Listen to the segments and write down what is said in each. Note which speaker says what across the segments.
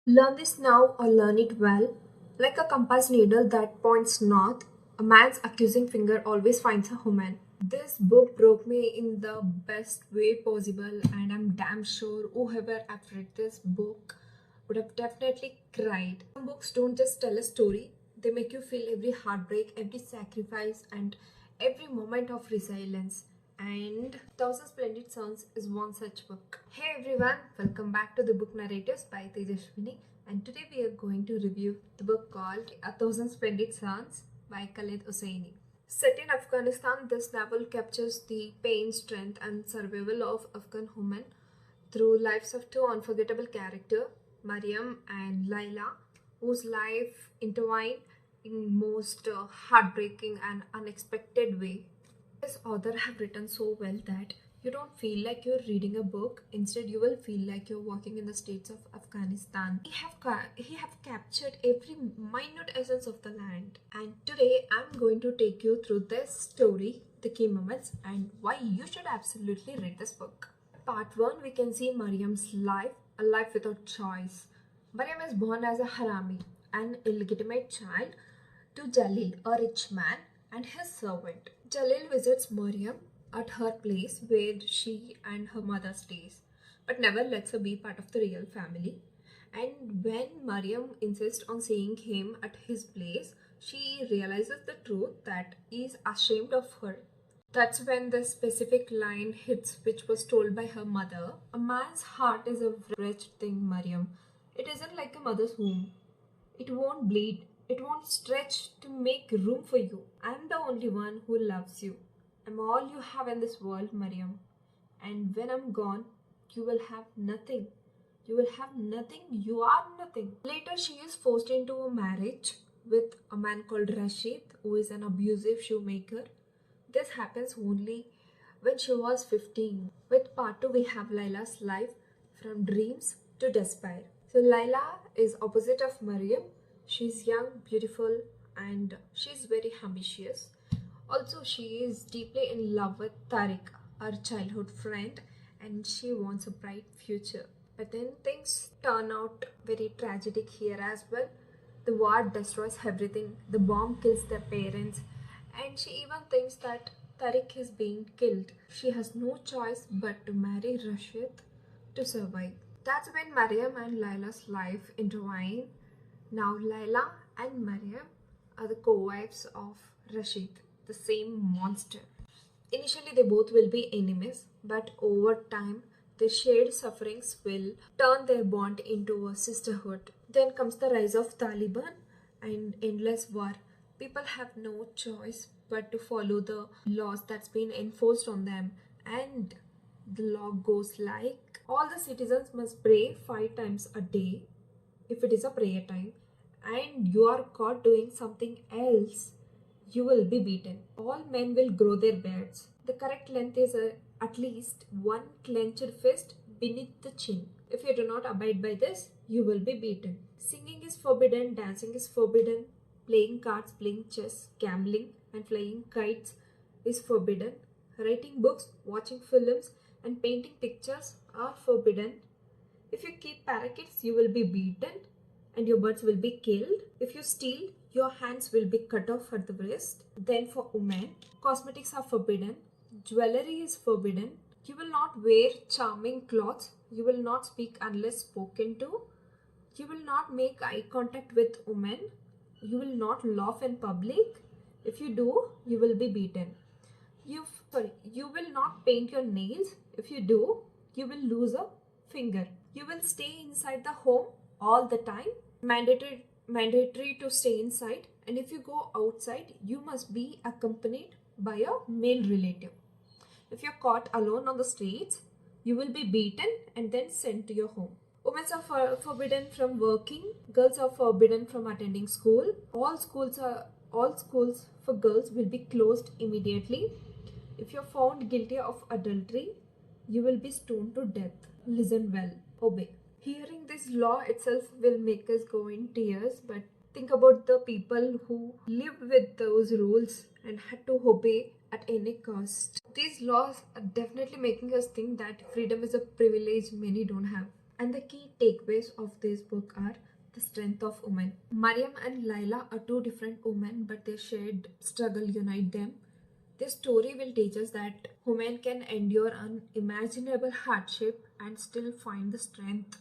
Speaker 1: Learn this now or learn it well. Like a compass needle that points north, a man's accusing finger always finds a woman. This book broke me in the best way possible, and I'm damn sure whoever had read this book would have definitely cried. Some books don't just tell a story, they make you feel every heartbreak, every sacrifice, and every moment of resilience. And Thousand Splendid Suns is one such book. Hey everyone, welcome back to the Book Narratives by Tejaswini. And today we are going to review the book called A Thousand Splendid Suns by Khaled Hosseini. Set in Afghanistan, this novel captures the pain, strength, and survival of Afghan women through lives of two unforgettable characters, Mariam and Laila, whose life intertwined in most heartbreaking and unexpected way. This author have written so well that you don't feel like you're reading a book. Instead, you will feel like you're walking in the streets of Afghanistan. He have captured every minute essence of the land. And today, I'm going to take you through this story, the key moments, and why you should absolutely read this book. Part 1, we can see Mariam's life, a life without choice. Mariam is born as a harami, an illegitimate child, to Jalil, a rich man, and his servant. Jalil visits Mariam at her place where she and her mother stays, but never lets her be part of the real family. And when Mariam insists on seeing him at his place, she realizes the truth that he is ashamed of her. That's when the specific line hits, which was told by her mother. A man's heart is a wretched thing, Mariam. It isn't like a mother's womb. It won't bleed. It won't stretch to make room for you. I'm the only one who loves you. I'm all you have in this world, Mariam. And when I'm gone, you will have nothing. You will have nothing. You are nothing. Later, she is forced into a marriage with a man called Rashid, who is an abusive shoemaker. This happens only when she was 15. With part 2, we have Laila's life from dreams to despair. So Laila is opposite of Mariam. She's young, beautiful, and she's very ambitious. Also, she is deeply in love with Tariq, her childhood friend, and she wants a bright future. But then things turn out very tragic here as well. The war destroys everything. The bomb kills their parents, and she even thinks that Tariq is being killed. She has no choice but to marry Rashid to survive. That's when Mariam and Laila's life intertwine. Now Laila and Mariam are the co-wives of Rashid, the same monster. Initially they both will be enemies, but over time their shared sufferings will turn their bond into a sisterhood. Then comes the rise of Taliban and endless war. People have no choice but to follow the laws that's been enforced on them, and the law goes like all the citizens must pray 5 times a day if it is a prayer time, and you are caught doing something else, you will be beaten. All men will grow their beards. The correct length is at least one clenched fist beneath the chin. If you do not abide by this, you will be beaten. Singing is forbidden, dancing is forbidden, playing cards, playing chess, gambling, and flying kites is forbidden. Writing books, watching films, and painting pictures are forbidden. If you keep parakeets, you will be beaten and your birds will be killed. If you steal, your hands will be cut off at the wrist. Then for women, cosmetics are forbidden. Jewelry is forbidden. You will not wear charming clothes. You will not speak unless spoken to. You will not make eye contact with women. You will not laugh in public. If you do, you will be beaten. You will not paint your nails. If you do, you will lose a finger. You will stay inside the home all the time. Mandatory to stay inside, and if you go outside, you must be accompanied by a male relative. If you're caught alone on the streets, you will be beaten and then sent to your home. Women are forbidden from working. Girls are forbidden from attending school. All schools for girls will be closed immediately. If you're found guilty of adultery, you will be stoned to death. Listen well, obey. Hearing this law itself will make us go in tears, but think about the people who live with those rules and had to obey at any cost. These laws are definitely making us think that freedom is a privilege many don't have. And the key takeaways of this book are the strength of women. Mariam and Laila are two different women, but their shared struggle unite them. This story will teach us that women can endure unimaginable hardship and still find the strength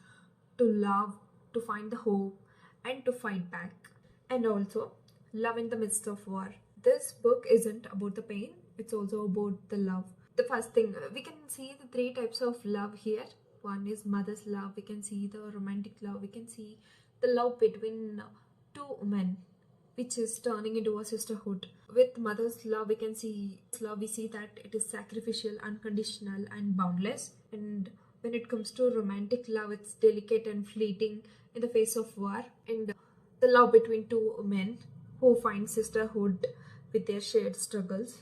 Speaker 1: to love, to find the hope, and to fight back. And also, love in the midst of war. This book isn't about the pain, it's also about the love. The first thing, we can see the three types of love here. One is mother's love, we can see the romantic love, we can see the love between two women, which is turning into a sisterhood. With mother's love, we see that it is sacrificial, unconditional, and boundless. And when it comes to romantic love, it's delicate and fleeting in the face of war. And the love between two men who find sisterhood with their shared struggles.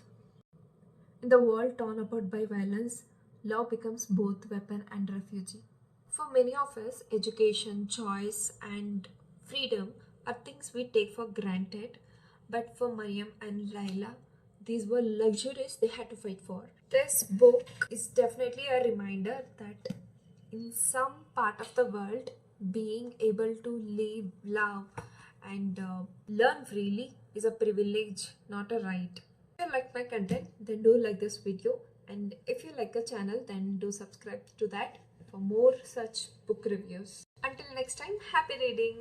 Speaker 1: In the world torn apart by violence, love becomes both weapon and refugee. For many of us, education, choice, and freedom are things we take for granted, but for Mariam and Laila, these were luxuries they had to fight for. This book is definitely a reminder that in some part of the world, being able to live, love, and learn freely is a privilege, not a right. If you like my content, then do like this video, and if you like the channel, then do subscribe to that for more such book reviews. Until next time, happy reading!